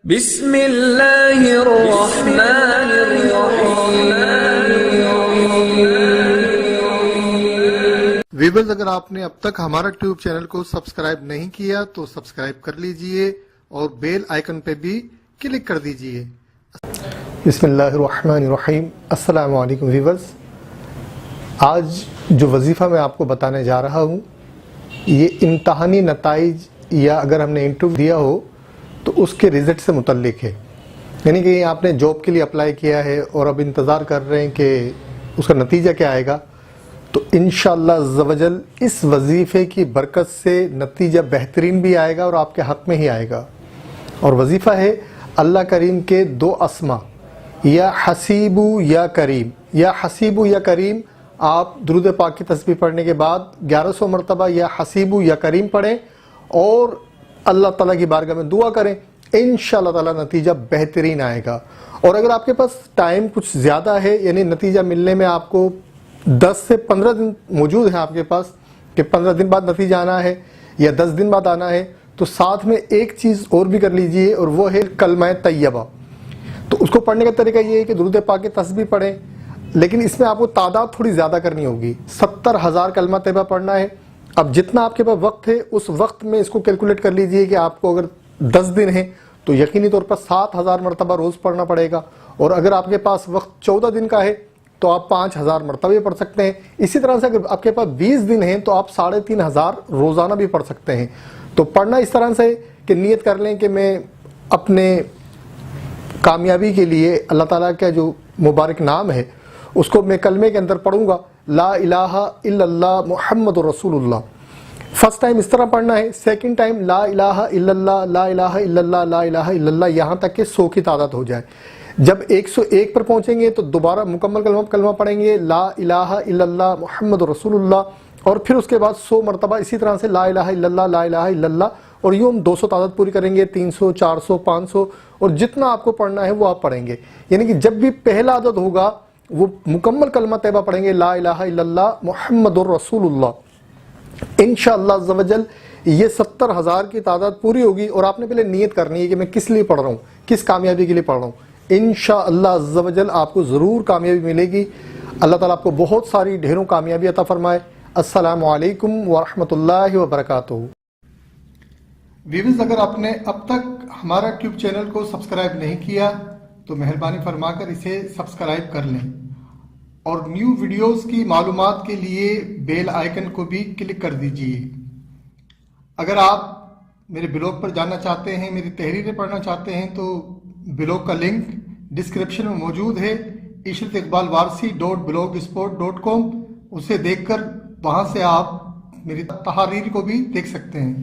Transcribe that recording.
بسم اللہ الرحمن الرحیم۔ ویورز، اگر آپ نے اب تک ہمارا ٹیوب چینل کو سبسکرائب نہیں کیا تو سبسکرائب کر لیجئے اور بیل آئیکن پہ بھی کلک کر دیجئے۔ بسم اللہ الرحمن الرحیم۔ السلام علیکم ویورز، آج جو وظیفہ میں آپ کو بتانے جا رہا ہوں یہ امتحانی نتائج یا اگر ہم نے انٹرویو دیا ہو تو اس کے رزلٹ سے متعلق ہے۔ یعنی کہ آپ نے جاب کے لیے اپلائی کیا ہے اور اب انتظار کر رہے ہیں کہ اس کا نتیجہ کیا آئے گا، تو انشاءاللہ عز و جل اس وظیفے کی برکت سے نتیجہ بہترین بھی آئے گا اور آپ کے حق میں ہی آئے گا۔ اور وظیفہ ہے اللہ کریم کے دو اسما، یا حسیب یا کریم۔ یا حسیب یا کریم، آپ درود پاک کی تسبیح پڑھنے کے بعد 1100 مرتبہ یا حسیب یا کریم پڑھیں اور اللہ تعالیٰ کی بارگاہ میں دعا کریں، انشاءاللہ تعالیٰ نتیجہ بہترین آئے گا۔ اور اگر آپ کے پاس ٹائم کچھ زیادہ ہے، یعنی نتیجہ ملنے میں آپ کو 10 سے 15 دن موجود ہیں آپ کے پاس کہ 15 دن بعد نتیجہ آنا ہے یا 10 دن بعد آنا ہے، تو ساتھ میں ایک چیز اور بھی کر لیجئے اور وہ ہے کلمہ طیبہ۔ تو اس کو پڑھنے کا طریقہ یہ ہے کہ درود پاک کی تسبیح پڑھیں، لیکن اس میں آپ کو تعداد تھوڑی زیادہ کرنی ہوگی۔ 70,000 کلمہ طیبہ پڑھنا ہے۔ اب جتنا آپ کے پاس وقت ہے اس وقت میں اس کو کیلکولیٹ کر لیجئے کہ آپ کو اگر 10 دن ہیں تو یقینی طور پر 7,000 مرتبہ روز پڑھنا پڑے گا، اور اگر آپ کے پاس وقت 14 دن کا ہے تو آپ 5,000 مرتبہ پڑھ سکتے ہیں۔ اسی طرح سے اگر آپ کے پاس 20 دن ہیں تو آپ 3,500 روزانہ بھی پڑھ سکتے ہیں۔ تو پڑھنا اس طرح سے کہ نیت کر لیں کہ میں اپنے کامیابی کے لیے اللہ تعالیٰ کا جو مبارک نام ہے اس کو میں کلمے کے اندر پڑھوں گا، لا الہ الا اللہ محمد رسول اللہ۔ فرسٹ ٹائم اس طرح پڑھنا ہے، سیکنڈ ٹائم لا الہ الا اللہ، لا الہ الا اللہ، لا الہ الا اللہ، یہاں تک کہ 100 کی تعداد ہو جائے۔ جب 101 پر پہنچیں گے تو دوبارہ مکمل کلمہ پڑھیں گے، لا الہ الا اللہ محمد رسول اللہ، اور پھر اس کے بعد 100 مرتبہ اسی طرح سے لا الہ الا اللہ، لا الہ الا اللہ، اور یوں ہم 200 تعداد پوری کریں گے، 300، 400، 500، اور جتنا آپ کو پڑھنا ہے وہ آپ پڑھیں گے۔ یعنی کہ جب بھی پہلا عدد ہوگا وہ مکمل کلمہ طیبہ پڑھیں گے، لا الہ الا اللہ محمد رسول اللہ۔ انشاءاللہ عز و جل یہ 70,000 کی تعداد پوری ہوگی، اور آپ نے پہلے نیت کرنی ہے کہ میں کس لیے پڑھ رہا ہوں، کس کامیابی کے لیے پڑھ رہا ہوں۔ انشاءاللہ عز و جل آپ کو ضرور کامیابی ملے گی۔ اللہ تعالیٰ آپ کو بہت ساری ڈھیروں کامیابی عطا فرمائے۔ السلام علیکم ورحمۃ اللہ وبرکاتہ۔ ویورز، اگر آپ نے اب تک ہمارا ٹیوب چینل کو سبسکرائب نہیں کیا تو مہربانی فرما کر اسے سبسکرائب کر لیں، اور نیو ویڈیوز کی معلومات کے لیے بیل آئیکن کو بھی کلک کر دیجئے۔ اگر آپ میرے بلاگ پر جاننا چاہتے ہیں، میری تحریریں پڑھنا چاہتے ہیں، تو بلاگ کا لنک ڈسکرپشن میں موجود ہے، ishrateqbalwarsi.blogspot.com۔ اسے دیکھ کر وہاں سے آپ میری تحاریر کو بھی دیکھ سکتے ہیں۔